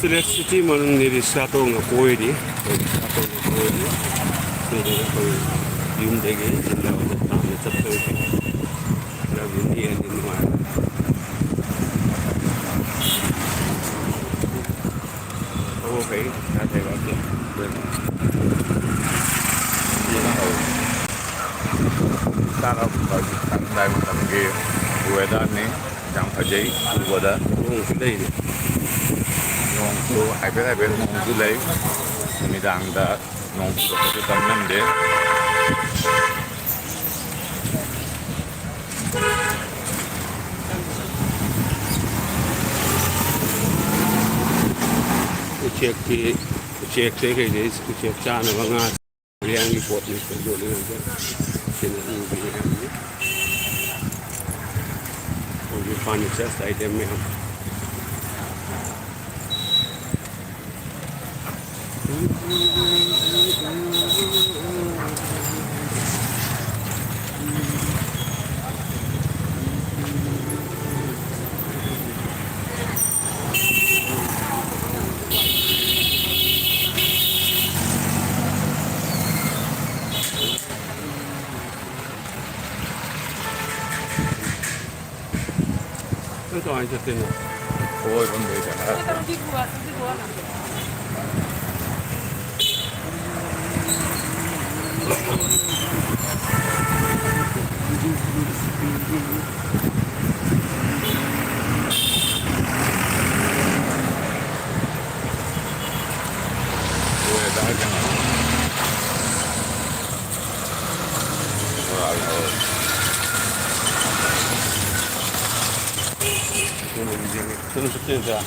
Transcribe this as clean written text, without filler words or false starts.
Silet City man niri sato nga koiri, sato nga koiri. Sila nga koy yung degi, sila nga tama sa koiri. Labi niya din naman. Okay, tatay wala. Sarap pag tandai mo tamgi weather ni jang phajai ubada Kung sila yun. nong su ai bai nong su lai midang da nong su ko tam nam de Check say kay guys, check cha na mga yang report ni ko dole nga. Sila yung bigyan niya. और ये पानी chest item में हम तो आज जाते हैं ko ibang de ja weather jang सुनो सकते हैं